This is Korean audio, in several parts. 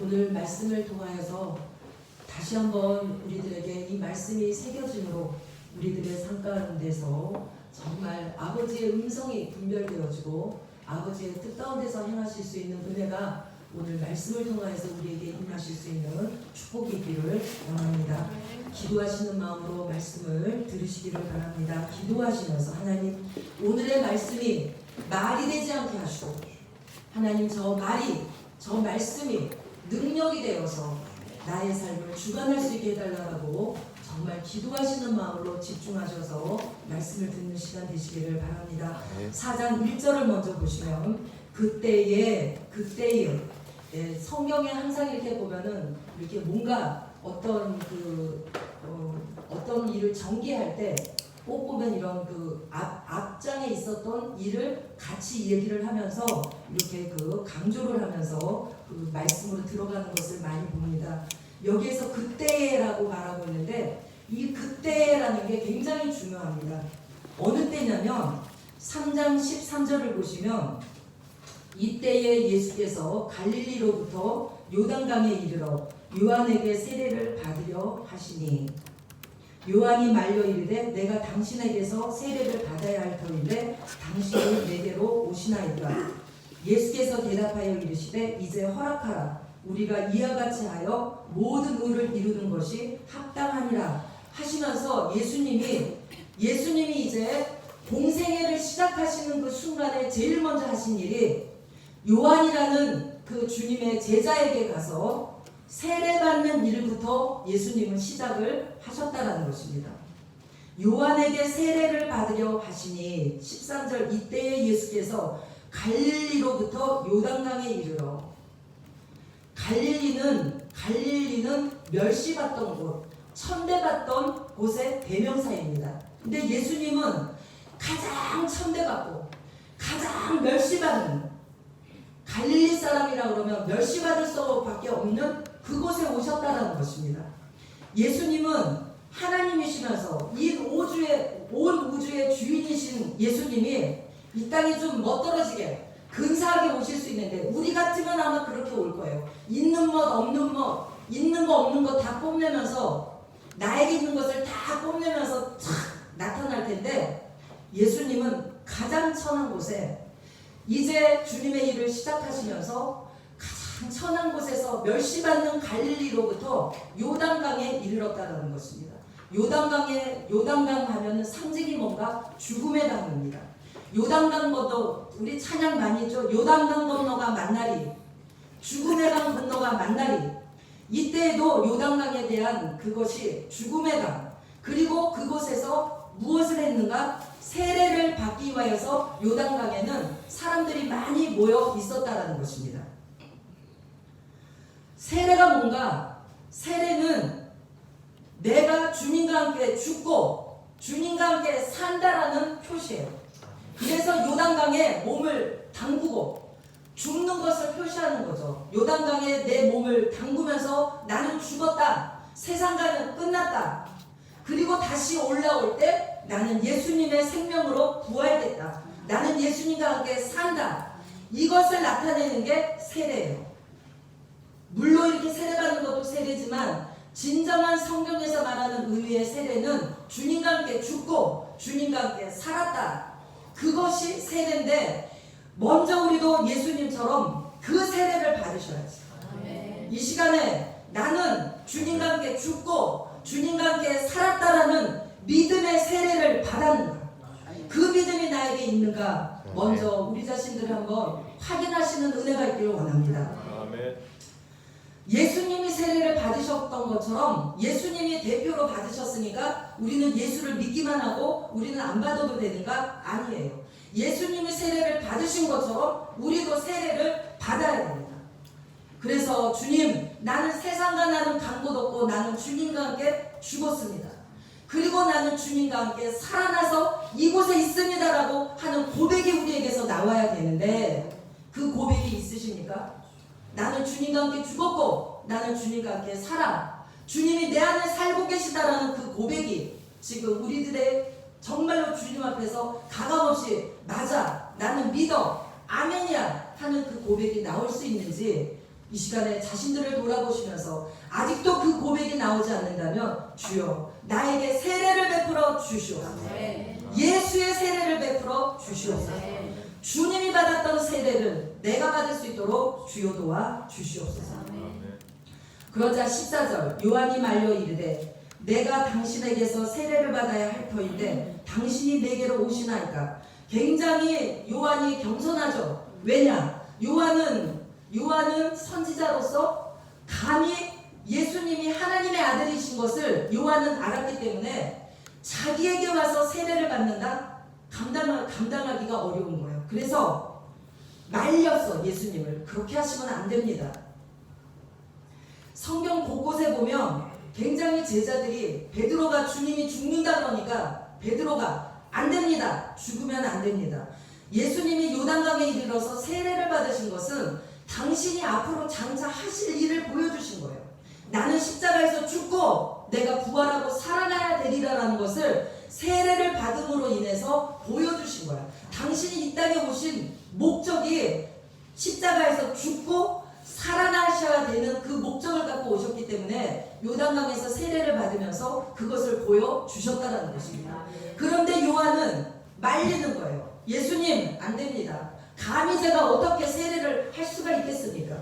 오늘 말씀을 통하여서 다시 한번 우리들에게 이 말씀이 새겨짐으로 우리들의 삶 가운데서 정말 아버지의 음성이 분별되어지고 아버지의 뜻 가운데서 행하실 수 있는 은혜가 오늘 말씀을 통하여서 우리에게 임하실 수 있는 축복이 있기를 원합니다. 기도하시는 마음으로 말씀을 들으시기를 바랍니다. 기도하시면서 하나님, 오늘의 말씀이 말이 되지 않게 하시고 하나님, 저 말씀이 능력이 되어서 나의 삶을 주관할 수 있게 해달라고 정말 기도하시는 마음으로 집중하셔서 말씀을 듣는 시간 되시기를 바랍니다. 4장 1절을 먼저 보시면 그때에 성경에 항상 이렇게 보면은 이렇게 뭔가 어떤 일을 전개할 때 꼭 보면 이런 앞장에 있었던 일을 같이 얘기를 하면서 이렇게 강조를 하면서 말씀으로 들어가는 것을 많이 봅니다. 여기에서 그때라고 말하고 있는데 이 그때라는 게 굉장히 중요합니다. 어느 때냐면 3장 13절을 보시면 이때에 예수께서 갈릴리로부터 요단강에 이르러 요한에게 세례를 받으려 하시니 요한이 말려 이르되 내가 당신에게서 세례를 받아야 할 터인데 당신이 내게로 오시나이까. 예수께서 대답하여 이르시되 이제 허락하라. 우리가 이와 같이 하여 모든 의를 이루는 것이 합당하니라 하시면서 예수님이 이제 공생애를 시작하시는 그 순간에 제일 먼저 하신 일이 요한이라는 그 주님의 제자에게 가서 세례받는 일부터 예수님은 시작을 하셨다는 것입니다. 요한에게 세례를 받으려 하시니 13절 이때에 예수께서 갈릴리로부터 요단강에 이르러 갈릴리는 멸시받던 곳, 천대받던 곳의 대명사입니다. 근데 예수님은 가장 천대받고 가장 멸시받는 갈릴리 사람이라 그러면 멸시받을 수밖에 없는 그곳에 오셨다는 것입니다. 예수님은 하나님이시면서 온 우주의 주인이신 예수님이 이 땅에 좀 멋떨어지게 근사하게 오실 수 있는데 우리 같으면 아마 그렇게 올 거예요. 있는 것 없는 것 있는 거 없는 거 다 뽐내면서 나에게 있는 것을 다 뽐내면서 촥 나타날 텐데 예수님은 가장 천한 곳에 이제 주님의 일을 시작하시면서 가장 천한 곳에서 멸시받는 갈릴리로부터 요단강에 이르렀다는 것입니다. 요단강 하면은 상징이 뭔가 죽음의 강입니다. 요단강 건너 우리 찬양 많이 했죠. 요단강 건너가 만나리, 죽음의 강 건너가 만나리. 이때에도 요단강에 대한 그것이 죽음의 강. 그리고 그곳에서 무엇을 했는가? 세례를 받기 위하여서 요단강에는 사람들이 많이 모여 있었다는 것입니다. 세례가 뭔가? 세례는 내가 주님과 함께 죽고 주님과 함께 산다라는 표시예요. 그래서 요단강에 몸을 담그고 죽는 것을 표시하는 거죠. 요단강에 내 몸을 담그면서 나는 죽었다. 세상과는 끝났다. 그리고 다시 올라올 때 나는 예수님의 생명으로 부활됐다. 나는 예수님과 함께 산다. 이것을 나타내는 게 세례예요. 물론 이렇게 세례받는 것도 세례지만 진정한 성경에서 말하는 의미의 세례는 주님과 함께 죽고 주님과 함께 살았다. 그것이 세례인데 먼저 우리도 예수님처럼 그 세례를 받으셔야지. 이 시간에 나는 주님과 함께 죽고 주님과 함께 살았다라는 믿음의 세례를 받았는가? 그 믿음이 나에게 있는가? 먼저 우리 자신들을 한번 확인하시는 은혜가 있기를 원합니다. 예수님이 세례를 받으셨던 것처럼 예수님이 대표로 받으셨으니까 우리는 예수를 믿기만 하고 우리는 안 받아도 되는가? 아니에요. 예수님이 세례를 받으신 것처럼 우리도 세례를 받아야 됩니다. 그래서 주님, 나는 세상과 나는 간 곳 없고 나는 주님과 함께 죽었습니다. 그리고 나는 주님과 함께 살아나서 이곳에 있습니다라고 하는 고백이 우리에게서 나와야 되는데 그 고백이 있으십니까? 나는 주님과 함께 죽었고 나는 주님과 함께 살아. 주님이 내 안에 살고 계시다라는 그 고백이 지금 우리들의 정말로 주님 앞에서 가감없이 맞아, 나는 믿어, 아멘이야 하는 그 고백이 나올 수 있는지 이 시간에 자신들을 돌아보시면서 아직도 그 고백이 나오지 않는다면 주여 나에게 세례를 베풀어 주시옵소서. 예수의 세례를 베풀어 주시옵소서. 주님이 받았던 세례를 내가 받을 수 있도록 주여 도와 주시옵소서. 그러자 14절 요한이 말려 이르되 내가 당신에게서 세례를 받아야 할 터인데 당신이 내게로 오시나이까. 굉장히 요한이 겸손하죠. 왜냐? 요한은 선지자로서 감히 예수님이 하나님의 아들이신 것을 요한은 알았기 때문에 자기에게 와서 세례를 받는다? 감당하기가 어려운 거예요. 그래서 말렸어, 예수님을. 그렇게 하시면 안 됩니다. 성경 곳곳에 보면 굉장히 제자들이 베드로가 주님이 죽는다 그러니까 베드로가 안 됩니다. 죽으면 안 됩니다. 예수님이 요단강에 이르러서 세례를 받으신 것은 당신이 앞으로 장차 하실 일을 보여주신 거예요. 나는 십자가에서 죽고 내가 부활하고 살아나야 되리라는 것을 세례를 받음으로 인해서 보여주신 거야. 당신이 이 땅에 오신 목적이 십자가에서 죽고 살아나셔야 되는 그 목적을 갖고 오셨기 때문에 요단강에서 세례를 받으면서 그것을 보여주셨다는 것입니다. 그런데 요한은 말리는 거예요. 예수님 안 됩니다. 감히 제가 어떻게 세례를 할 수가 있겠습니까?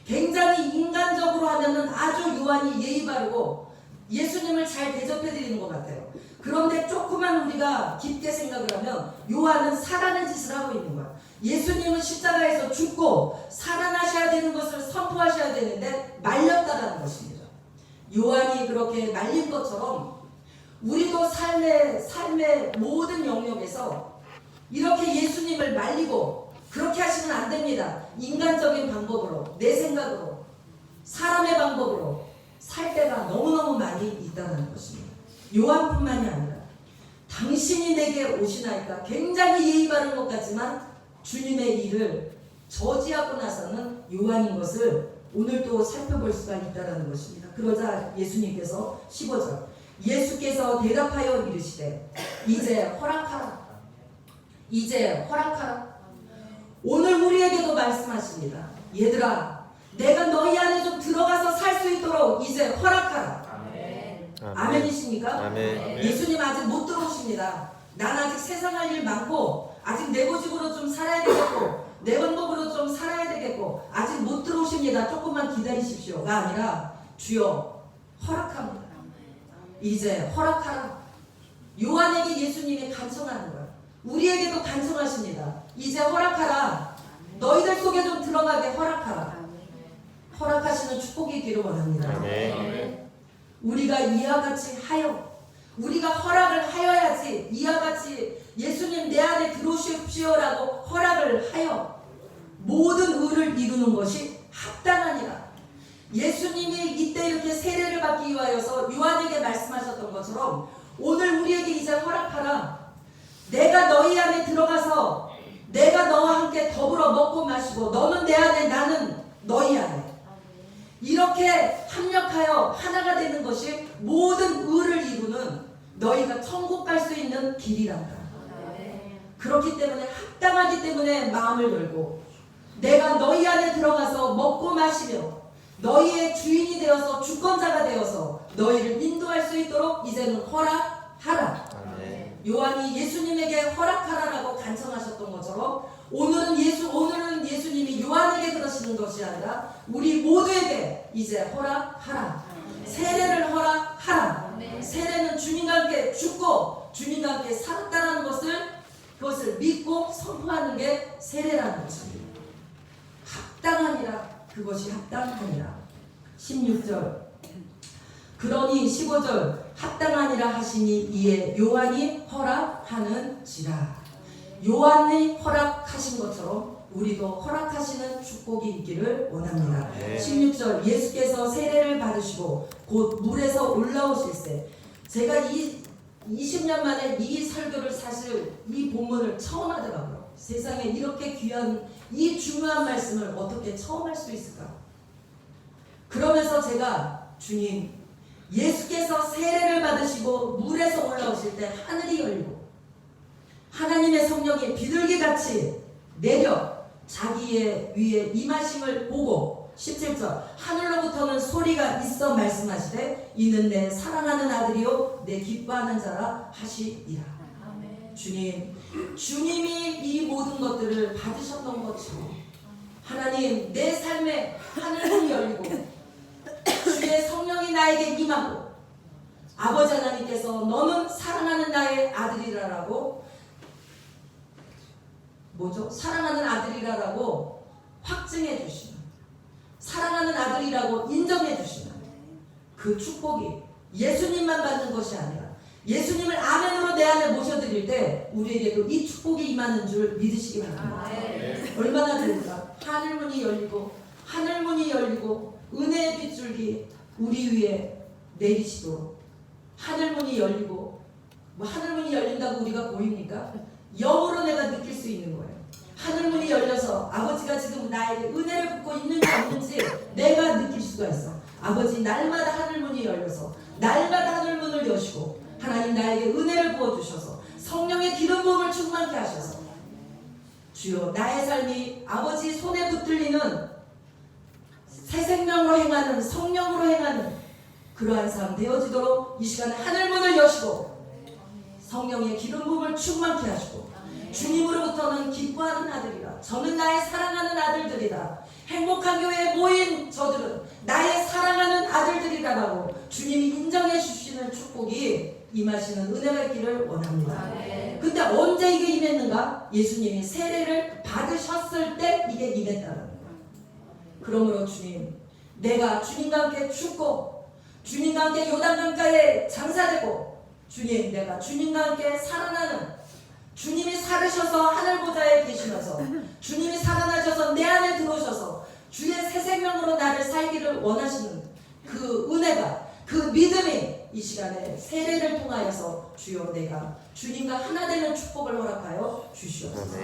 굉장히 인간적으로 하면은 아주 요한이 예의 바르고 예수님을 잘 대접해드리는 것 같아요. 그런데 조금만 우리가 깊게 생각을 하면 요한은 살아낸 짓을 하고 있는 거야. 예수님은 십자가에서 죽고 살아나셔야 되는 것을 선포하셔야 되는데 말렸다라는 것입니다. 요한이 그렇게 말린 것처럼 우리도 삶의 모든 영역에서 이렇게 예수님을 말리고 그렇게 하시면 안 됩니다. 인간적인 방법으로, 내 생각으로, 사람의 방법으로 살 때가 너무너무 많이 있다는 것입니다. 요한뿐만이 아니라 당신이 내게 오시나이까 굉장히 예의 바른 것 같지만 주님의 일을 저지하고 나서는 요한인 것을 오늘 또 살펴볼 수가 있다는 것입니다. 그러자 예수님께서 15절 예수께서 대답하여 이르시되 이제 허락하라. 이제 허락하라. 오늘 우리에게도 말씀하십니다. 얘들아 내가 너희 안에 좀 들어가서 살 수 있도록 이제 허락하라. 아멘. 아멘이십니까? 아멘. 예수님 아직 못 들어오십니다. 난 아직 세상 할 일 많고 아직 내 고집으로 좀 살아야 되겠고 내 방법으로 좀 살아야 되겠고 아직 못 들어오십니다. 조금만 기다리십시오가 아니라 주여 허락합니다. 이제 허락하라. 요한에게 예수님이 간청하는 거예요. 우리에게도 간청하십니다. 이제 허락하라. 너희들 속에 좀 들어가게 허락하라. 허락하시는 축복이 있기를 원합니다. 아멘. 우리가 이와 같이 하여 우리가 허락을 하여야지 이와 같이 예수님 내 안에 들어오십시오라고 허락을 하여 모든 의를 이루는 것이 합당하니라. 예수님이 이때 이렇게 세례를 받기 위하여서 요한에게 말씀하셨던 것처럼 오늘 우리에게 이제 허락하라. 내가 너희 안에 들어가서 내가 너와 함께 더불어 먹고 마시고 너는 내 안에 나는 너희 안에 이렇게 합력하여 하나가 되는 것이 모든 의를 이루는 너희가 천국 갈 수 있는 길이란다. 그렇기 때문에 합당하기 때문에 마음을 열고 내가 너희 안에 들어가서 먹고 마시며 너희의 주인이 되어서 주권자가 되어서 너희를 인도할 수 있도록 이제는 허락하라. 요한이 예수님에게 허락하라라고 간청하셨던 것처럼 오늘은 예수님이 요한에게 그러시는 것이 아니라 우리 모두에게 이제 허락하라. 세례를 허락하라. 세례는 주님과 함께 죽고 주님과 함께 살았다는 그것을 믿고 선포하는 게 세례라는 것입니다. 합당하니라. 그것이 합당하니라. 16절 그러니 15절 합당하니라 하시니 이에 요한이 허락하는지라. 요한이 허락하신 것처럼 우리도 허락하시는 축복이 있기를 원합니다. 16절 예수께서 세례를 받으시고 곧 물에서 올라오실세. 제가 이 20년 만에 이 설교를 사실 이 본문을 처음 하더라고요. 세상에 이렇게 귀한 이 중요한 말씀을 어떻게 처음 할 수 있을까? 그러면서 제가 주님 예수께서 세례를 받으시고 물에서 올라오실 때 하늘이 열리고 하나님의 성령이 비둘기같이 내려 자기의 위에 임하심을 보고 17절 하늘로부터는 소리가 있어 말씀하시되 이는 내 사랑하는 아들이요 내 기뻐하는 자라 하시니라. 주님, 주님이 이 모든 것들을 받으셨던 것처럼 하나님 내 삶에 하늘문이 열리고 주의 성령이 나에게 임하고 아버지 하나님께서 너는 사랑하는 나의 아들이라라고 사랑하는 아들이라라고 확증해 주시는, 사랑하는 아들이라고 인정해 주시는 그 축복이 예수님만 받는 것이 아니라 예수님을 아멘으로 내 안에 모셔드릴 때 우리에게도 이 축복이 임하는 줄 믿으시기 바랍니다. 얼마나 좋을까? 하늘문이 열리고 은혜의 빗줄기 우리 위에 내리시도록 하늘문이 열리고 하늘문이 열린다고 우리가 보입니까? 영으로 내가 느낄 수 있는 거예요. 하늘문이 열려서 아버지가 지금 나에게 은혜를 붓고 있는지 없는지 내가 느낄 수가 있어. 아버지 날마다 하늘문이 열려서 날마다 하늘문을 여시고 하나님 나에게 은혜를 부어주셔서 성령의 기름 부음을 충만케 하셔서 주여 나의 삶이 아버지 손에 붙들리는 새 생명으로 행하는 성령으로 행하는 그러한 삶 되어지도록 이 시간에 하늘문을 여시고 성령의 기름 부음을 충만케 하시고 주님으로부터는 기뻐하는 아들이라 저는 나의 사랑하는 아들들이다. 행복한 교회에 모인 저들은 나의 사랑하는 아들들이라고 주님이 인정해 주시는 축복이 임하시는 은혜가 있기를 원합니다. 근데 언제 이게 임했는가? 예수님이 세례를 받으셨을 때 이게 임했다는 거예요. 그러므로 주님, 내가 주님과 함께 죽고 주님과 함께 요단강가에 장사되고 주님, 내가 주님과 함께 살아나는 주님이 살으셔서 하늘보좌에 계시면서 주님이 살아나셔서 내 안에 들어오셔서 주의 새 생명으로 나를 살기를 원하시는 그 은혜가, 그 믿음이 이 시간에 세례를 통하여서 주여 내가 주님과 하나 되는 축복을 허락하여 주시옵소서.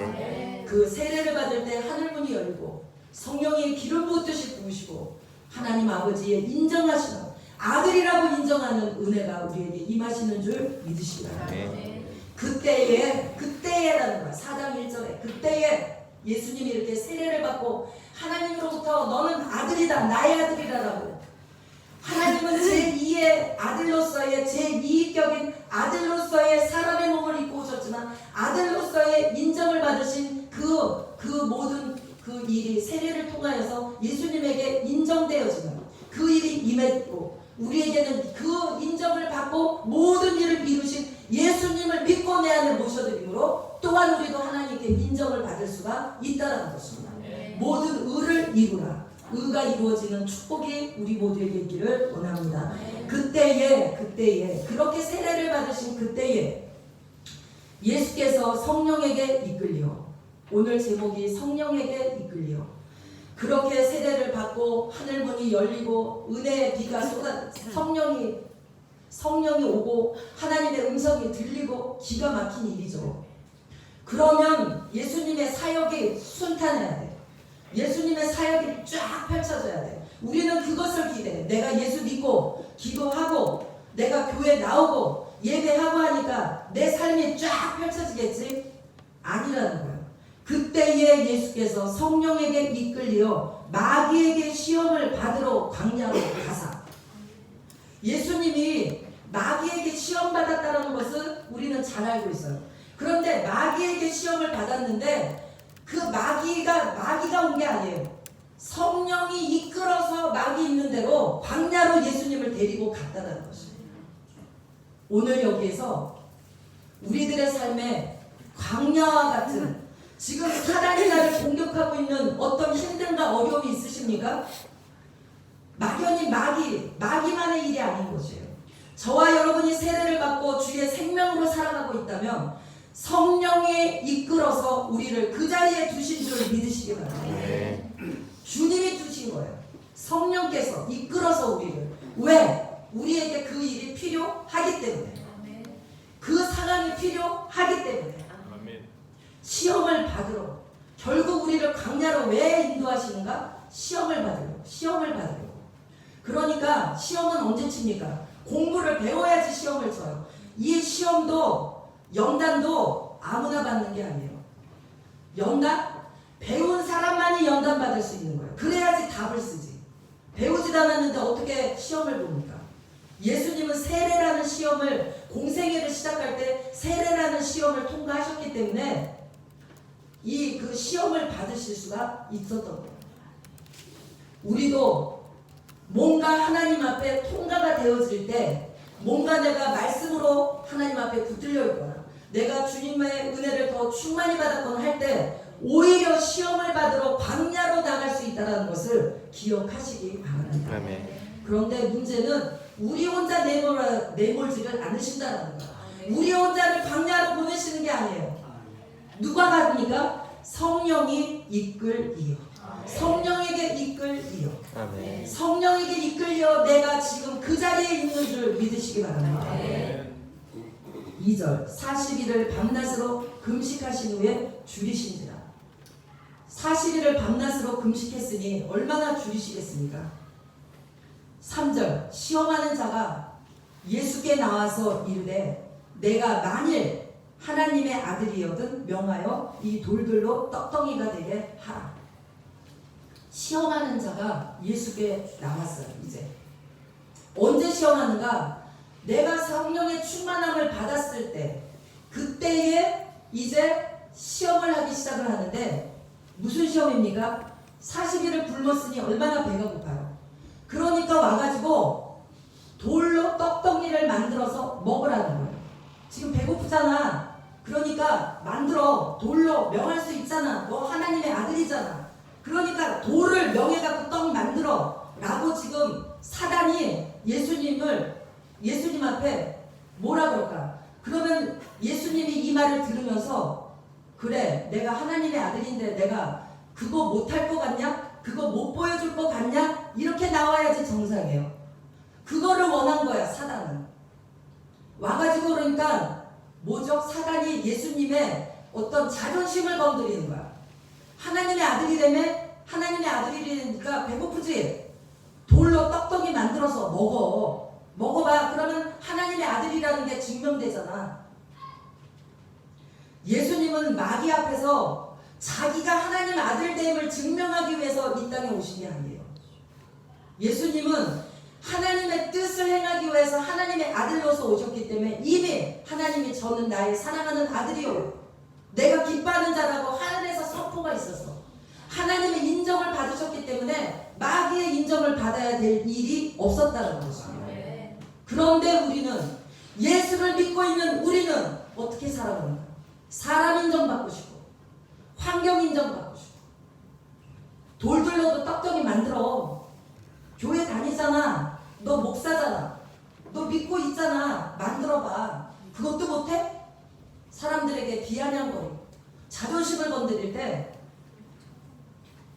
그 세례를 받을 때 하늘문이 열리고 성령이 기름 부으듯이 부으시고 하나님 아버지의 인정하시는 아들이라고 인정하는 은혜가 우리에게 임하시는 줄 믿으시기 바랍니다. 그때에라는 거야. 4장 1절에 그때에 예수님이 이렇게 세례를 받고 하나님으로부터 너는 아들이다, 나의 아들이라라고. 하나님은 제2의 아들로서의 제2격인 아들로서의 사람의 몸을 입고 오셨지만 아들로서의 인정을 받으신 그 모든 그 일이 세례를 통하여서 예수님에게 인정되어지는 그 일이 임했고 우리에게는 그 인정을 받고 모든 일을 이루신 예수님을 믿고 내 안에 모셔드림으로 또한 우리도 하나님께 인정을 받을 수가 있다는 것입니다. 모든 의를 이루라. 의가 이루어지는 축복이 우리 모두에게 있기를 원합니다. 그때에 그렇게 세례를 받으신 그때에 예수께서 성령에게 이끌려, 오늘 제목이 성령에게 이끌려, 그렇게 세례를 받고 하늘문이 열리고 은혜의 비가 성령이 오고 하나님의 음성이 들리고 기가 막힌 일이죠. 그러면 예수님의 사역이 순탄해야 돼. 예수님의 사역이 쫙 펼쳐져야 돼. 우리는 그것을 기대해. 내가 예수 믿고 기도하고 내가 교회 나오고 예배하고 하니까 내 삶이 쫙 펼쳐지겠지? 아니라는 거예요. 그때에 예수께서 성령에게 이끌려 마귀에게 시험을 받으러 광야로 가사. 예수님이 마귀에게 시험 받았다는 것은 우리는 잘 알고 있어요. 그런데 마귀에게 시험을 받았는데 그 마귀가 온 게 아니에요. 성령이 이끌어서 마귀 있는 대로 광야로 예수님을 데리고 갔다는 것입니다. 오늘 여기에서 우리들의 삶에 광야와 같은 지금 사단이 나를 공격하고 있는 어떤 힘듦과 어려움이 있으십니까? 막연히 마귀만의 일이 아닌 것이에요. 저와 여러분이 세례를 받고 주의 생명으로 살아가고 있다면 성령이 이끌어서 우리를 그 자리에 두신 줄 믿으시기 바랍니다. 주님이 두신 거예요. 성령께서 이끌어서 우리를. 왜? 우리에게 그 일이 필요하기 때문에. 그 상황이 필요하기 때문에. 시험을 받으러, 결국 우리를 광야로 왜 인도하시는가? 시험을 받으려고. 그러니까 시험은 언제 칩니까? 공부를 배워야지 시험을 쳐요. 이 시험도 연단도 아무나 받는 게 아니에요. 연단? 배운 사람만이 연단 받을 수 있는 거예요. 그래야지 답을 쓰지. 배우지도 않았는데 어떻게 시험을 봅니까? 예수님은 세례라는 시험을, 공생애를 시작할 때 세례라는 시험을 통과하셨기 때문에 그 시험을 받으실 수가 있었던 거예요. 우리도 뭔가 하나님 앞에 통과가 되어질 때, 뭔가 내가 말씀으로 하나님 앞에 붙들려 있거나 내가 주님의 은혜를 더 충만히 받았거나 할 때 오히려 시험을 받으러 광야로 나갈 수 있다는 것을 기억하시기 바랍니다. 그런데 문제는 우리 혼자 내몰지를 않으신다는 거예요. 우리 혼자를 광야로 보내시는 게 아니에요. 누가 갑니까? 성령이 이끌이요. 성령에게 이끌이요. 성령에게 이끌려 내가 지금 그 자리에 있는 줄 믿으시기 바랍니다. 2절 40일을 밤낮으로 금식하신 후에 줄이신지라. 40일을 밤낮으로 금식했으니 얼마나 줄이시겠습니까? 3절 시험하는 자가 예수께 나와서 이르되 내가 만일 하나님의 아들이여든 명하여 이 돌들로 떡덩이가 되게 하라. 시험하는 자가 예수께 나왔어요. 이제 언제 시험하는가? 내가 성령의 충만함을 받았을 때, 그때에 이제 시험을 하기 시작을 하는데, 무슨 시험입니까? 40일을 굶었으니 얼마나 배가 고파요. 그러니까 와가지고 돌로 떡덩이를 만들어서 먹으라는 거예요. 지금 배고프잖아. 그러니까 만들어. 돌로 명할 수 있잖아. 너 하나님의 아들이잖아. 그러니까 돌을 명해갖고 떡 만들어 라고 지금 사단이 예수님 앞에 뭐라 그럴까? 그러면 예수님이 이 말을 들으면서 그래, 내가 하나님의 아들인데 내가 그거 못할 것 같냐? 그거 못 보여줄 것 같냐? 이렇게 나와야지 정상이에요. 그거를 원한 거야, 사단은. 와가지고 그러니까 뭐죠? 사단이 예수님의 어떤 자존심을 건드리는 거야. 하나님의 아들이라며? 하나님의 아들이니까 배고프지? 돌로 떡떡이 만들어서 먹어봐. 그러면 하나님의 아들이라는 게 증명되잖아. 예수님은 마귀 앞에서 자기가 하나님 아들됨을 증명하기 위해서 이 땅에 오신 게 아니에요. 예수님은 하나님의 뜻을 행하기 위해서 하나님의 아들로서 오셨기 때문에 이미 하나님이 저는 나의 사랑하는 아들이요, 내가 기뻐하는 자라고 하늘에서 선포가 있었어. 하나님의 인정을 받으셨기 때문에 마귀의 인정을 받아야 될 일이 없었다는 것입니다. 그런데 우리는, 예수를 믿고 있는 우리는 어떻게 살아갑니까? 사람 인정받고 싶고, 환경 인정받고 싶고, 돌들로도 떡떡이 만들어. 교회 다니잖아. 너 목사잖아. 너 믿고 있잖아. 만들어봐. 그것도 못해? 사람들에게 비아냥거리고 자존심을 건드릴 때,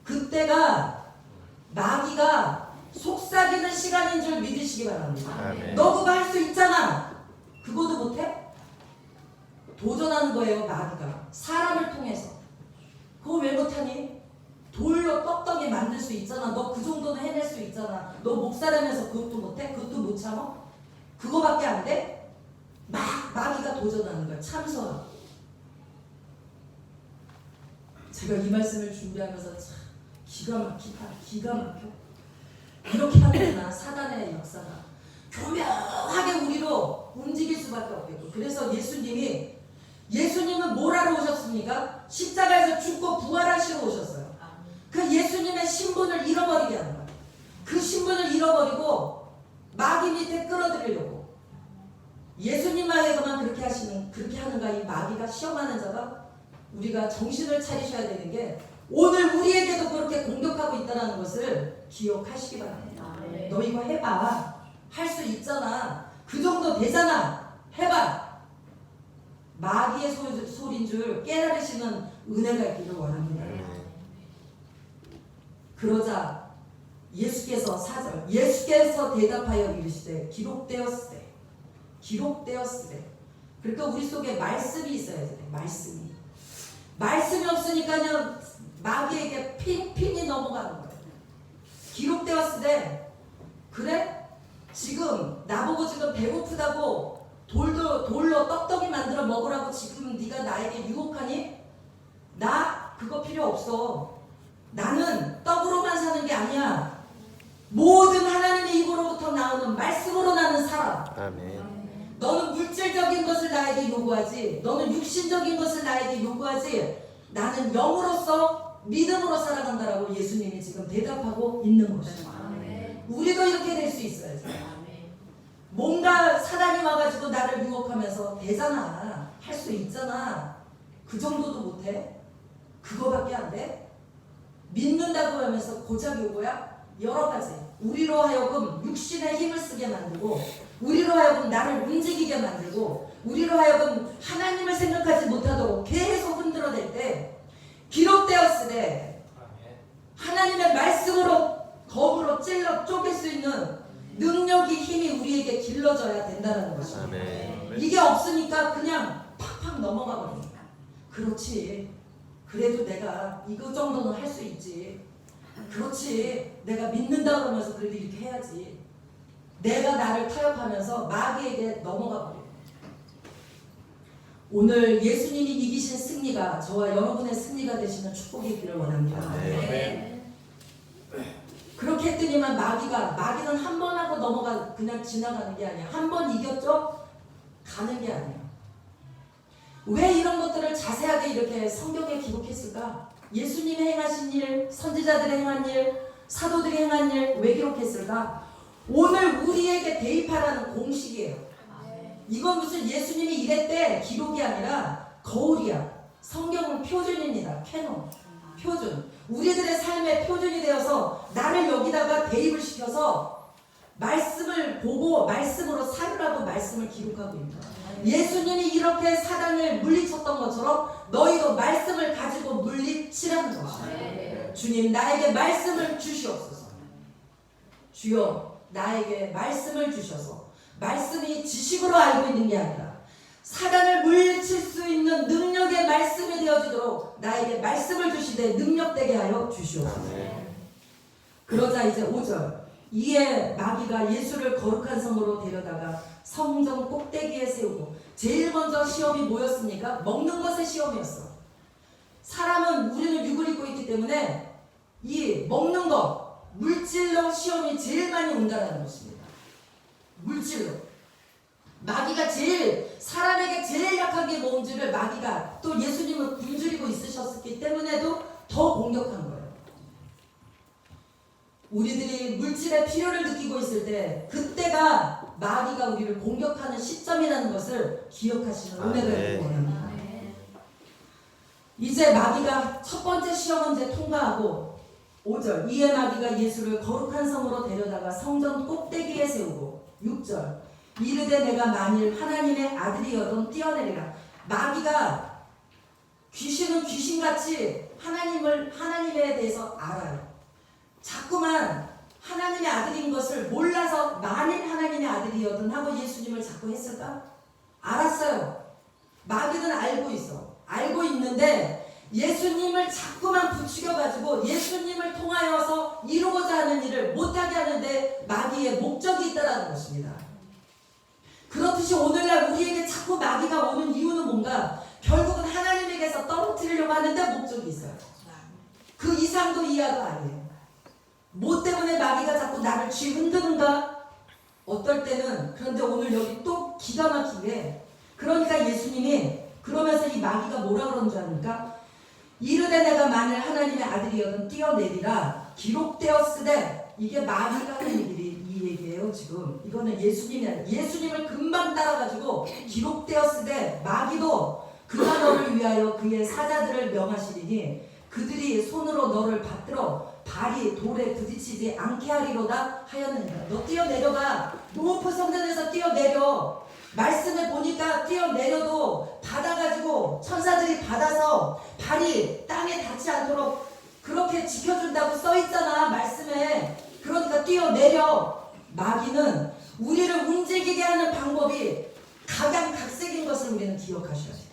그때가 마귀가 속삭이는 시간인 줄 믿으시기 바랍니다. 너 그거 할 수 있잖아. 그것도 못해? 도전하는 거예요, 마귀가. 사람을 통해서. 그거 왜 못하니? 돌로 떡떡이 만들 수 있잖아. 너 그 정도는 해낼 수 있잖아. 너 목사라면서 그것도 못해? 그것도 못 참아? 그거밖에 안 돼? 마귀가 도전하는 거야. 참선하고. 제가 이 말씀을 준비하면서 참 기가 막혀. 이렇게 하는구나, 사단의 역사가. 교묘하게 우리로 움직일 수밖에 없겠고. 그래서 예수님은 뭘 하러 오셨습니까? 십자가에서 죽고 부활하시러 오셨어요. 그 예수님의 신분을 잃어버리게 하는 거예요. 그 신분을 잃어버리고 마귀 밑에 끌어들이려고. 예수님에게만 그렇게 하는가? 이 마귀가 시험하는 자가, 우리가 정신을 차리셔야 되는 게, 오늘 우리에게도 그렇게 공격하고 있다는 것을 기억하시기 바랍니다. 너 이거 해봐. 할 수 있잖아. 그 정도 되잖아. 해봐. 마귀의 소리인 줄 깨달으시는 은혜가 있기를 원합니다. 그러자 예수께서 4절, 예수께서 대답하여 이르시되 기록되었으되. 그러니까 우리 속에 말씀이 있어야 돼. 말씀이 없으니까요 마귀에게 핀이 넘어가는 거예요. 기록되었으되. 그래? 지금 나보고 지금 배고프다고 돌로 떡떡이 만들어 먹으라고 지금 네가 나에게 유혹하니? 나 그거 필요 없어. 나는 떡으로만 사는 게 아니야. 모든 하나님의 입으로부터 나오는 말씀으로 나는 사람. 아멘. 너는 물질적인 것을 나에게 요구하지, 너는 육신적인 것을 나에게 요구하지, 나는 영으로서 믿음으로 살아간다라고 예수님이 지금 대답하고 있는 것이죠. 우리도 이렇게 될 수 있어야죠. 뭔가 사단이 와가지고 나를 유혹하면서 되잖아, 할 수 있잖아, 그 정도도 못해? 그거밖에 안 돼? 믿는다고 하면서 고작 요구야? 여러 가지. 우리로 하여금 육신의 힘을 쓰게 만들고, 우리로 하여금 나를 움직이게 만들고, 우리로 하여금 하나님을 생각하지 못하도록 계속 흔들어댈 때, 기록되었으되 하나님의 말씀으로 검으로 찔러 쪼갤 수 있는 능력이, 힘이 우리에게 길러져야 된다는 것입니다. 아멘. 이게 없으니까 그냥 팍팍 넘어가 버립니다. 그렇지, 그래도 내가 이거 정도는 할 수 있지, 그렇지, 내가 믿는다 그러면서 그래도 이렇게 해야지, 내가 나를 타협하면서 마귀에게 넘어가 버려요. 오늘 예수님이 이기신 승리가 저와 여러분의 승리가 되시는 축복이 있기를 원합니다. 아멘. 그렇게 했더니만 마귀는 한 번 하고 넘어가 그냥 지나가는 게 아니야. 한 번 이겼죠? 가는 게 아니야. 왜 이런 것들을 자세하게 이렇게 성경에 기록했을까? 예수님이 행하신 일, 선지자들이 행한 일, 사도들이 행한 일 왜 기록했을까? 오늘 우리에게 대입하라는 공식이에요. 이건 무슨 예수님이 이랬대 기록이 아니라 거울이야. 성경은 표준입니다. 캐논, 표준. 우리들의 삶의 표준이 되어서 나를 여기다가 대입을 시켜서 말씀을 보고 말씀으로 살으라고 말씀을 기록하고 있는 거야. 예수님이 이렇게 사단을 물리쳤던 것처럼 너희도 말씀을 가지고 물리치라는 것이야. 주님, 나에게 말씀을 주시옵소서. 주여, 나에게 말씀을 주셔서 말씀이 지식으로 알고 있는 게 아니라 사단을 물리칠 수 있는 능력의 말씀이 되어주도록 나에게 말씀을 주시되 능력되게 하여 주시옵소서. 그러자 이제 5절, 이에 마귀가 예수를 거룩한 성으로 데려다가 성전 꼭대기에 세우고, 제일 먼저 시험이 뭐였습니까? 먹는 것의 시험이었어. 사람은, 우리는 육을 입고 있기 때문에 이 먹는 것, 물질로 시험이 제일 많이 온다는 것입니다. 물질로. 마귀가 사람에게 제일 약한 게 뭔지를 마귀가, 또 예수님은 굶주리고 있으셨기 때문에도 더 공격한 거예요. 우리들이 물질의 필요를 느끼고 있을 때, 그때가 마귀가 우리를 공격하는 시점이라는 것을 기억하시는 은혜를 원합니다. 이제 마귀가 첫 번째 시험은 이제 통과하고, 5절, 이에 마귀가 예수를 거룩한 성으로 데려다가 성전 꼭대기에 세우고, 6절, 이르되 내가 만일 하나님의 아들이어도 뛰어내리라. 마귀가, 귀신은 귀신같이 하나님에 대해서 알아요. 자꾸만 하나님의 아들인 것을 몰라서 만일 하나님의 아들이어든 하고 예수님을 자꾸 했을까? 알았어요. 마귀는 알고 있어. 알고 있는데 예수님을 자꾸만 부추겨가지고 예수님을 통하여서 이루고자 하는 일을 못하게 하는데 마귀의 목적이 있다는 것입니다. 그렇듯이 오늘날 우리에게 자꾸 마귀가 오는 이유는 뭔가? 결국은 하나님에게서 떨어뜨리려고 하는데 목적이 있어요. 그 이상도 이하도 아니에요. 뭐 때문에 마귀가 자꾸 나를 쥐흔드는가? 어떨 때는, 그런데 오늘 여기 또 기가 막히게, 그러니까 예수님이 그러면서 이 마귀가 뭐라 그런 줄 아닙니까? 이르되 내가 만일 하나님의 아들이어든 뛰어내리라 기록되었으되, 이게 마귀가 하는 얘기이 얘기예요. 지금 이거는 예수님이 아니라, 예수님을 금방 따라가지고 기록되었으되 마귀도 그가 너를 위하여 그의 사자들을 명하시리니 그들이 손으로 너를 받들어 발이 돌에 부딪히지 않게 하리로다 하였느니라. 너 뛰어내려가. 높은 성전에서 뛰어내려. 말씀을 보니까 뛰어내려도 받아가지고 천사들이 받아서 발이 땅에 닿지 않도록 그렇게 지켜준다고 써있잖아, 말씀에. 그러니까 뛰어내려. 마귀는 우리를 움직이게 하는 방법이 각양각색인 것을 우리는 기억하셔야 돼요.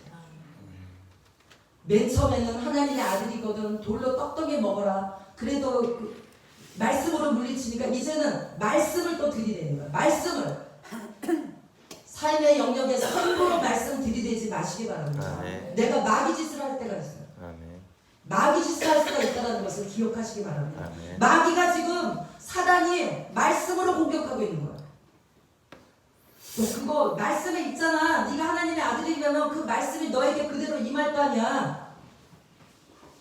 맨 처음에는 하나님의 아들이거든, 돌로 떡떡이 먹어라. 그래도 말씀으로 물리치니까 이제는 말씀을 또 들이대는 거야. 말씀을. 삶의 영역에서 함부로 말씀 들이대지 마시기 바랍니다. 아멘. 내가 마귀 짓을 할 때가 있어요. 아멘. 마귀 짓할 수가 있다는 것을 기억하시기 바랍니다. 아멘. 마귀가 지금 사단이 말씀으로 공격하고 있는 거야. 너 그거 말씀에 있잖아. 네가 하나님의 아들이면 그 말씀이 너에게 그대로 임할 거 아니야.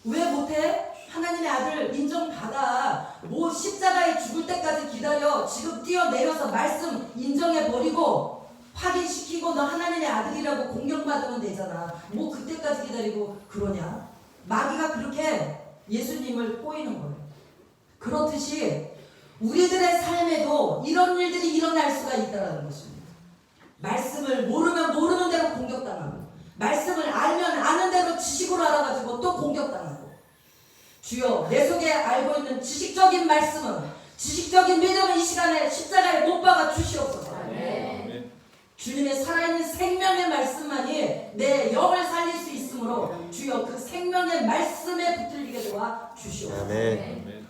왜 못해? 하나님의 아들 인정받아. 뭐 십자가에 죽을 때까지 기다려. 지금 뛰어내려서 말씀 인정해버리고 확인시키고 너 하나님의 아들이라고 공격받으면 되잖아. 뭐 그때까지 기다리고 그러냐? 마귀가 그렇게 예수님을 꼬이는 거예요. 그렇듯이 우리들의 삶에도 이런 일들이 일어날 수가 있다는 것입니다. 말씀을 모르면 모르는 대로 공격당하고, 말씀을 알면 아는 대로 지식으로 알아가지고 또 공격당하고. 주여, 내 속에 알고 있는 지식적인 말씀은, 지식적인 믿음은 이 시간에 십자가에 못 박아 주시옵소서. 아멘. 주님의 살아있는 생명의 말씀만이 내 영을 살릴 수 있으므로 주여 그 생명의 말씀에 붙들리게 도와 주시옵소서. 아멘.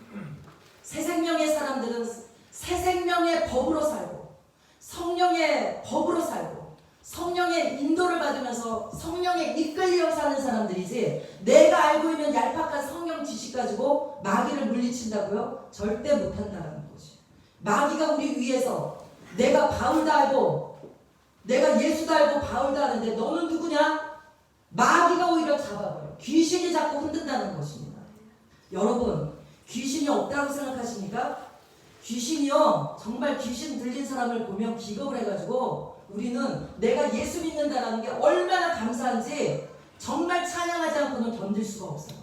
새 생명의 사람들은 새 생명의 법으로 살고 성령의 법으로 살고 성령의 인도를 받으면서 성령에 이끌려 사는 사람들이지, 내가 알고 있는 얄팍한 성령 지식 가지고 마귀를 물리친다고요? 절대 못한다는 거지. 마귀가 우리 위에서 내가 바울도 알고 내가 예수도 알고 바울도 아는데 너는 누구냐? 마귀가 오히려 잡아버려. 귀신이 자꾸 흔든다는 것입니다. 여러분, 귀신이 없다고 생각하십니까? 귀신이요, 정말 귀신 들린 사람을 보면 기겁을 해가지고 우리는 내가 예수 믿는다라는 게 얼마나 감사한지 정말 찬양하지 않고는 견딜 수가 없어요.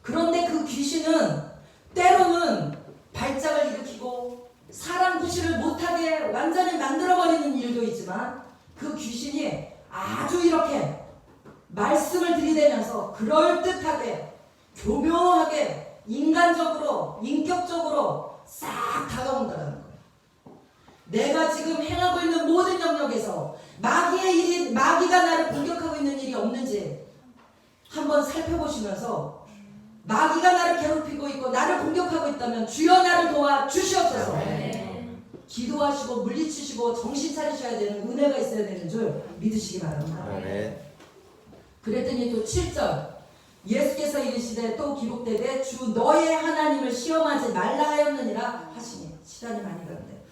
그런데 그 귀신은 때로는 발작을 일으키고 사람 구실을 못하게 완전히 만들어버리는 일도 있지만, 그 귀신이 아주 이렇게 말씀을 들이대면서 그럴듯하게 교묘하게 인간적으로 인격적으로 싹 다가온다는 거예요. 내가 지금 행하고 있는 모든 영역에서 마귀가 나를 공격하고 있는 일이 없는지 한번 살펴보시면서, 마귀가 나를 괴롭히고 있고 나를 공격하고 있다면 주여 나를 도와 주시옵소서. 기도하시고 물리치시고 정신 차리셔야 되는 은혜가 있어야 되는 줄 믿으시기 바랍니다. 그랬더니 또 7절, 예수께서 이르시되 또 기록되되 주 너의 하나님을 시험하지 말라 하였느니라 하시니. 시간이 많이 가는데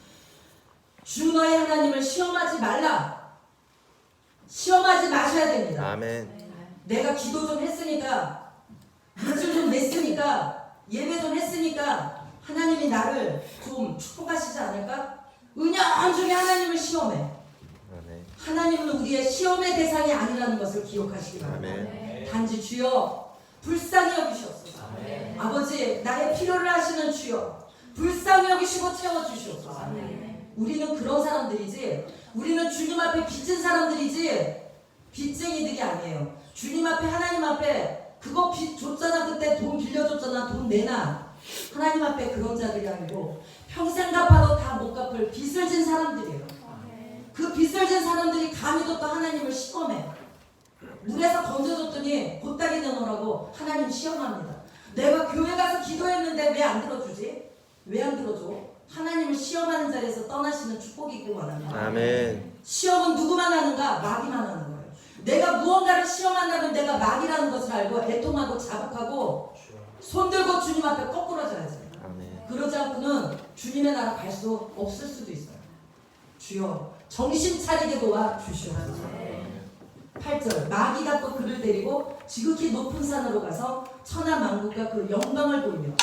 주 너의 하나님을 시험하지 말라, 시험하지 마셔야 됩니다. 아멘. 내가 기도 좀 했으니까, 밑줄 좀 냈으니까, 예배 좀 했으니까 하나님이 나를 좀 축복하시지 않을까? 은연중에 하나님을 시험해. 아멘. 하나님은 우리의 시험의 대상이 아니라는 것을 기억하시기 바랍니다. 아멘. 단지 주여 불쌍히 여기시옵소서. 아멘. 아버지, 나의 필요를 하시는 주여 불쌍히 여기시고 채워주시옵소서. 아멘. 우리는 그런 사람들이지, 우리는 주님 앞에 빚진 사람들이지 빚쟁이들이 아니에요. 주님 앞에, 하나님 앞에 그거 빚 줬잖아, 그때 돈 빌려줬잖아, 돈 내놔. 하나님 앞에 그런 자들이 아니고 평생 갚아도 다 못 갚을 빚을 진 사람들이에요. 그 빚을 진 사람들이 감히 또 하나님을 시험해. 물에서 건져줬더니 보따리 내놓으라고 하나님 시험합니다. 내가 교회 가서 기도했는데 왜 안 들어주지? 왜 안 들어줘? 하나님을 시험하는 자리에서 떠나시는 축복이 있길 원합니다. 아멘. 시험은 누구만 하는가? 마귀만 하는 거예요. 내가 무언가를 시험한다면 내가 마귀라는 것을 알고 애통하고 자복하고 손들고 주님 앞에 거꾸러져야지. 아멘. 그러지 않고는 주님의 나라 갈 수 없을 수도 있어요. 주여 정신 차리게 도와 주시옵소서. 8절, 마귀가 또 그를 데리고 지극히 높은 산으로 가서 천하 만국과 그 영광을 보이며.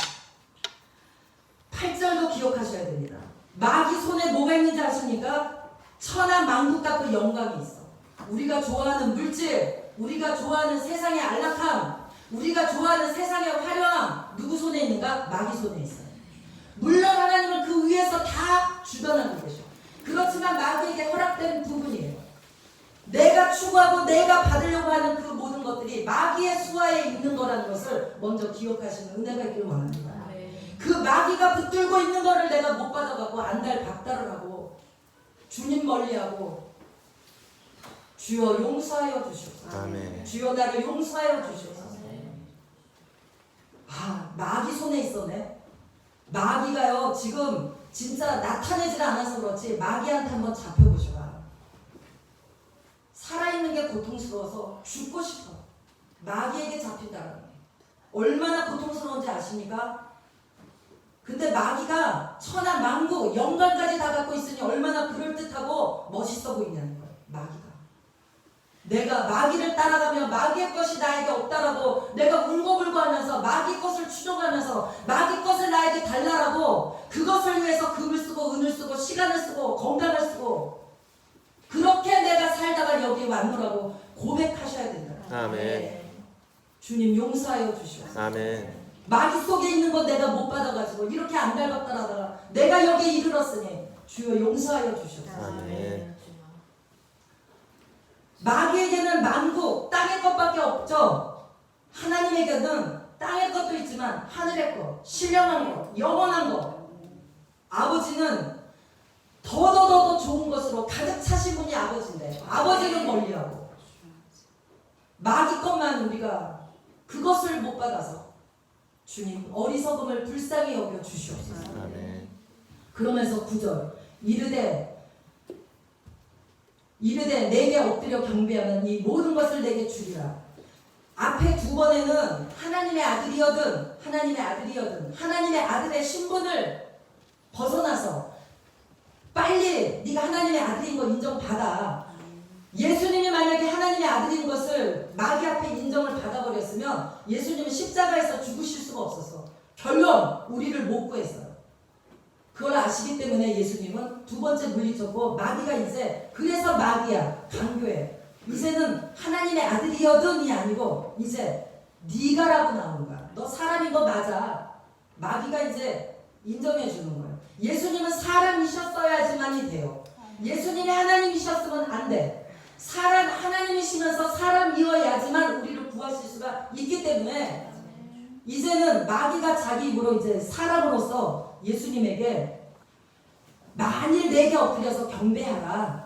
8절도 기억하셔야 됩니다. 마귀 손에 뭐가 있는지 아십니까? 천하 만국과 그 영광이 있어. 우리가 좋아하는 물질, 우리가 좋아하는 세상의 안락함, 우리가 좋아하는 세상의 화려함, 누구 손에 있는가? 마귀 손에 있어요. 물론 하나님은 그 위에서 다 주관하고 계셔. 그렇지만 마귀에게 허락된 부분이에요. 내가 추구하고 내가 받으려고 하는 그 모든 것들이 마귀의 수하에 있는 거라는 것을 먼저 기억하시는 은혜가 있길 원합니다. 그 마귀가 붙들고 있는 거를 내가 못 받아갖고 안달박달을 하고 주님 멀리하고, 주여 용서하여 주시옵소서. 아멘. 주여 나를 용서하여 주시옵소서. 아, 마귀 손에 있었네. 마귀가요 지금 진짜 나타내질 않아서 그렇지 마귀한테 한번 잡혀보셔봐. 살아있는 게 고통스러워서 죽고 싶어. 마귀에게 잡힌다는 거예요. 얼마나 고통스러운지 아십니까? 근데 마귀가 천하 만국 영광까지 다 갖고 있으니 얼마나 그럴듯하고 멋있어 보이냐는 거예요. 마귀가. 내가 마귀를 따라가며 마귀의 것이 나에게 없다라고 내가 울고불고 하면서 마귀 것을 추종하면서 마귀 것을 나에게 달라라고 그것을 위해서 금을 쓰고 은을 쓰고 시간을 쓰고 건강을 쓰고 그렇게 내가 살다가 여기 왔노라고 고백하셔야 된다. 아멘. 주님 용서하여 주시옵소서. 아멘. 마귀 속에 있는 거 내가 못 받아가지고 이렇게 안 닮았다라다가 내가 여기 이르렀으니 주여 용서하여 주시옵소서. 아멘. 마귀에게는 만국 땅의 것밖에 없죠. 하나님에게는 땅의 것도 있지만 하늘의 것, 신령한 것, 영원한 것. 아버지는 더더더더 좋은 것으로 가득 차신 분이 아버지인데 아버지는 멀리하고 마귀 것만 우리가 그것을 못 받아서 주님 어리석음을 불쌍히 여겨 주시옵소서. 아멘. 그러면서 9절 이르되 내게 엎드려 경배하면 이 모든 것을 내게 주리라. 앞에 두 번에는 하나님의 아들이여든 하나님의 아들의 신분을 벗어나서 빨리 네가 하나님의 아들인 거 인정받아. 예수님이 만약에 하나님의 아들인 것을 마귀 앞에 인정을 받아버렸으면 예수님은 십자가에서 죽으실 수가 없었어. 결론 우리를 못 구했어요. 그걸 아시기 때문에 예수님은 두 번째 물리쳤고 마귀가 이제 그래서 마귀야 강교해. 이제는 하나님의 아들이여든이 아니고 이제 네가라고 나오는 거야. 너 사람인 거 맞아. 마귀가 이제 인정해 주는 거예요. 예수님은 사람이셨어야지만이 돼요. 예수님이 하나님이셨으면 안 돼. 사람 하나님이시면서 사람이어야지만 우리를 구하실 수가 있기 때문에 이제는 마귀가 자기 입으로 이제 사람으로서 예수님에게 만일 내게 엎드려서 경배하라.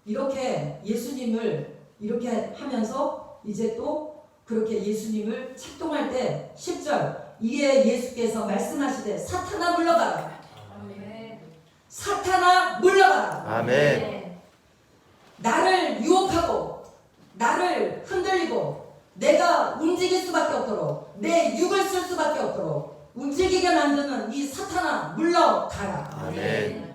이렇게 예수님을 이렇게 하면서 이제 또 그렇게 예수님을 책동할 때 10절 이에 예수께서 말씀하시되 사탄아 물러가라. 아멘. 사탄아 물러가라. 아멘. 나를 유혹하고 나를 흔들리고 내가 움직일 수밖에 없도록 내 육을 쓸 수밖에 없도록 움직이게 만드는 이 사탄아 물러가라. 아멘.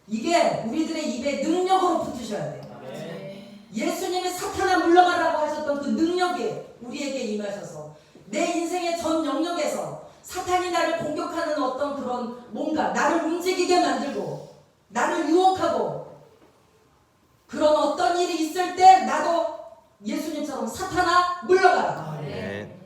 이게 우리들의 입에 능력으로 붙으셔야 돼요. 아멘. 예수님이 사탄아 물러가라고 하셨던 그 능력이 우리에게 임하셔서 내 인생의 전 영역에서 사탄이 나를 공격하는 어떤 그런 뭔가 나를 움직이게 만들고 나를 유혹하고 그런 어떤 일이 있을 때 나도 예수님처럼 사탄아 물러가라. 아멘.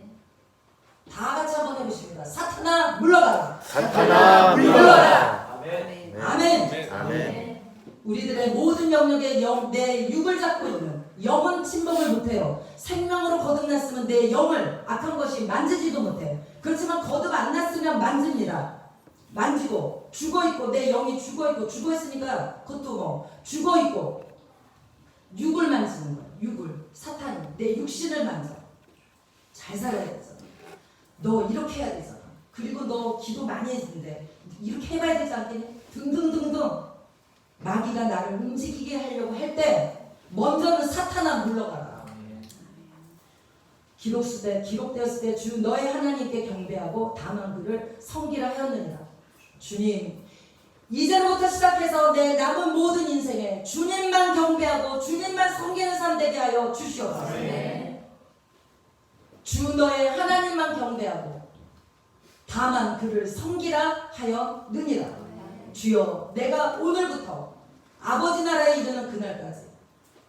다 같이 한번 해보십니다. 사탄아 물러가라. 사탄아 물러가라. 아멘. 아멘. 아멘. 우리들의 모든 영역에 내 육을 잡고 있는 영은 침범을 못해요. 생명으로 거듭났으면 내 영을 악한 것이 만지지도 못해. 그렇지만 거듭 안 났으면 만집니다. 만지고 죽어있고 내 영이 죽어있고 죽어있으니까 그것도 뭐 죽어있고 육을 만지는 거야. 육을. 사탄이 내 육신을 만져. 잘 살아야 되잖아. 너 이렇게 해야 되잖아. 그리고 너 기도 많이 했는데 이렇게 해봐야 되지 않겠니? 등등등등. 마귀가 나를 움직이게 하려고 할 때 먼저는 사탄아 물러가라. 기록되었을 때 주 너의 하나님께 경배하고 다만 그를 섬기라 하였느니라. 주님 이제부터 시작해서 내 남은 모든 인생에 주님만 경배하고 주님만 섬기는 삶 되게 하여 주시옵소서. 주 너의 하나님만 경배하고 다만 그를 섬기라 하였느니라. 주여 내가 오늘부터 아버지 나라에 이르는 그날까지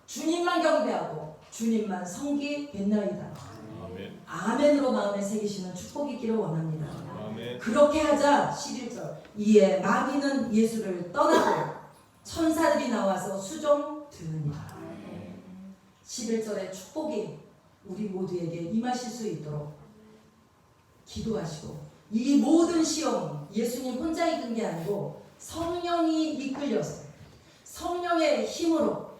주님만 경배하고 주님만 섬기겠나이다. 아멘. 아멘으로 마음에 새기시는 축복이 있기를 원합니다. 아멘. 그렇게 하자. 11절 이에 마귀는 예수를 떠나고 천사들이 나와서 수종 드느니라. 11절의 축복이 우리 모두에게 임하실 수 있도록 기도하시고 이 모든 시험 예수님 혼자 이긴 게 아니고 성령이 이끌려서 성령의 힘으로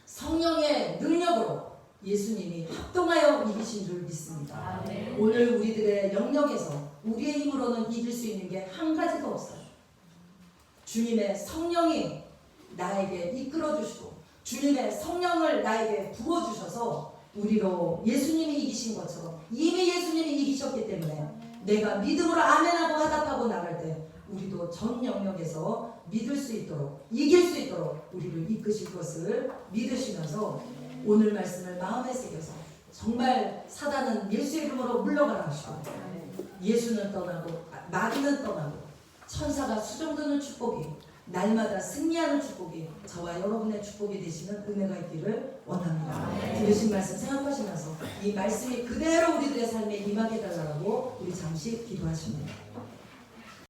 성령의 능력으로 예수님이 합동하여 이기신 줄 믿습니다. 아멘. 오늘 우리들의 영역에서 우리의 힘으로는 이길 수 있는 게 한 가지도 없어요. 주님의 성령이 나에게 이끌어 주시고 주님의 성령을 나에게 부어 주셔서 우리로 예수님이 이기신 것처럼 이미 예수님이 이기셨기 때문에 내가 믿음으로 아멘하고 화답하고 나갈 때 우리도 전 영역에서 믿을 수 있도록 이길 수 있도록 우리를 이끄실 것을 믿으시면서 오늘 말씀을 마음에 새겨서 정말 사단은 예수의 이름으로 물러가라 하시고 예수는 떠나고 마귀는 떠나고 천사가 수종드는 축복이 날마다 승리하는 축복이 저와 여러분의 축복이 되시는 은혜가 있기를 원합니다. 들으신 말씀 생각하시면서 이 말씀이 그대로 우리들의 삶에 임하게 해달라고 우리 잠시 기도하십니다.